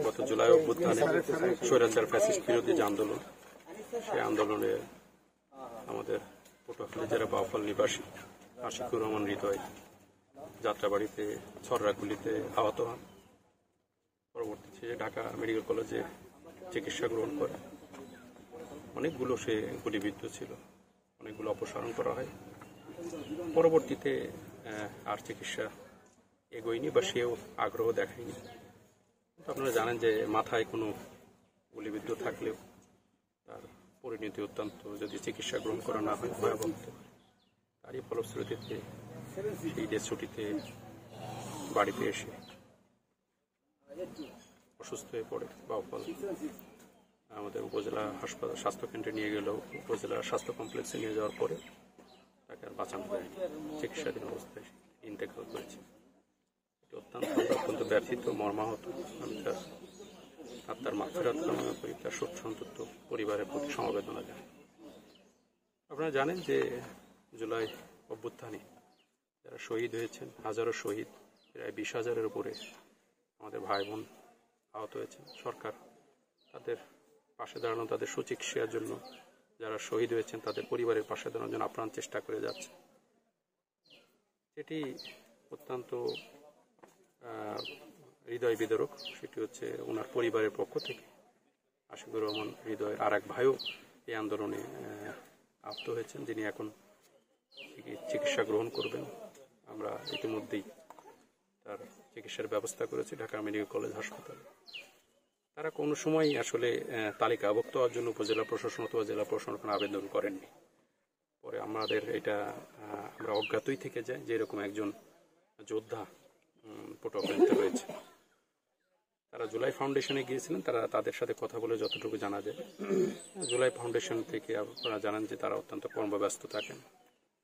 গত জুলাই অভ্যুত্থানে স্বৈরাচার ফ্যাসিস্ট বিরোধী যে আন্দোলন, সেই আন্দোলনে আমাদের পটুয়াখালী জেলা বাউফল নিবাসী আশিকুর রহমান হৃদয় যাত্রাবাড়িতে ছররাগুলিতে আহত হন। পরবর্তীতে সে ঢাকা মেডিকেল কলেজে চিকিৎসা গ্রহণ করে। অনেকগুলো সে গুলিবিদ্ধ ছিল, অনেকগুলো অপসারণ করা হয়। পরবর্তীতে আর চিকিৎসা এগোয়নি বা সেও আগ্রহ দেখায়নি। আপনারা জানেন যে মাথায় কোনো গুলিবিদ্ধ থাকলেও তার পরিণতি অত্যন্ত, যদি চিকিৎসা গ্রহণ করা না হয়, ভয়াবহ হতে পারে। তারই ফলশ্রুতিতে সেই যে ছুটিতে বাড়িতে এসে অসুস্থ হয়ে পড়ে বাউফল আমাদের উপজেলা হাসপাতাল স্বাস্থ্যকেন্দ্রে নিয়ে গেলেও উপজেলা স্বাস্থ্য কমপ্লেক্সে নিয়ে যাওয়ার পরে তাকে আর বাঁচানো হয়নি, চিকিৎসাধীন অবস্থায় ইন্তেকাল করেছে। এটা অত্যন্ত ব্যথিত, মর্মাহত। আমি তার আত্মার মাগফিরাত কামনা করি, তার শোক সন্তপ্ত পরিবারের প্রতি সমবেদনা জানাই। আপনারা জানেন যে জুলাই অভ্যুত্থানে যারা শহীদ হয়েছেন, হাজারো শহীদ, প্রায় 20,000-এর উপরে আমাদের ভাই বোন আহত হয়েছেন। সরকার তাদের পাশে দাঁড়ানো, তাদের সুচিকিৎসার জন্য, যারা শহীদ হয়েছেন তাদের পরিবারের পাশে দাঁড়ানোর জন্য আপ্রাণ চেষ্টা করে যাচ্ছে। এটি অত্যন্ত হৃদয় বিদারক। সেটি হচ্ছে ওনার পরিবারের পক্ষ থেকে আশিকুর রহমান হৃদয়ের আর এক ভাইও এই আন্দোলনে আহত হয়েছেন, যিনি এখন চিকিৎসা গ্রহণ করবেন। আমরা ইতিমধ্যেই তার চিকিৎসার ব্যবস্থা করেছি ঢাকা মেডিকেল কলেজ হাসপাতালে। তারা কোনো সময় আসলে তালিকাভুক্ত হওয়ার জন্য উপজেলা প্রশাসন অথবা জেলা প্রশাসন আবেদন করেননি। পরে আমাদের এটা আমরা অজ্ঞাতই থেকে যাই যে এরকম একজন যোদ্ধা পটুয়াখালীতে রয়েছে। তারা জুলাই ফাউন্ডেশনে গিয়েছিলেন, তাদের সাথে কথা বলে যতটুকু জানা যায়, জুলাই ফাউন্ডেশন থেকে আপনারা জানান যে তারা অত্যন্ত কর্মব্যস্ত থাকেন,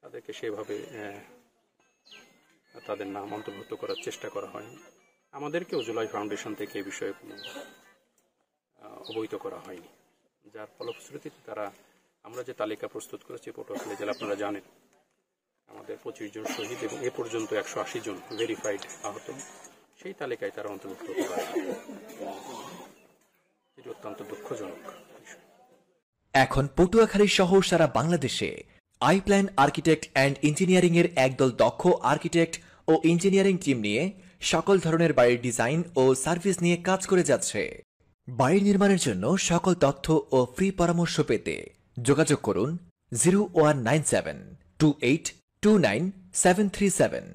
তাদেরকে সেভাবে তাদের নাম অন্তর্ভুক্ত করার চেষ্টা করা হয়নি। আমাদেরকেও জুলাই ফাউন্ডেশন থেকে এই বিষয়ে কোনো অবহিত করা হয়নি, যার ফলশ্রুতিতে আমরা যে তালিকা প্রস্তুত করেছি পটুয়াখালী জেলা, আপনারা জানেন আমাদের 25 জন শহীদ এবং এ পর্যন্ত 180 জন ভেরিফাইড আহত, সেই তালিকায় তারা অন্তর্ভুক্ত হতে পারে। এটি অত্যন্ত দুঃখজনক বিষয়। এখন পটুয়াখালী সহ সারা বাংলাদেশে আইপ্ল্যান আর্কিটেক্ট অ্যান্ড ইঞ্জিনিয়ারিং এর একদল দক্ষ আর্কিটেক্ট ও ইঞ্জিনিয়ারিং টিম নিয়ে সকল ধরনের বাড়ির ডিজাইন ও সার্ভিস নিয়ে কাজ করে যাচ্ছে। বাড়ি নির্মাণের জন্য সকল তথ্য ও ফ্রি পরামর্শ পেতে যোগাযোগ করুন 01972829 737।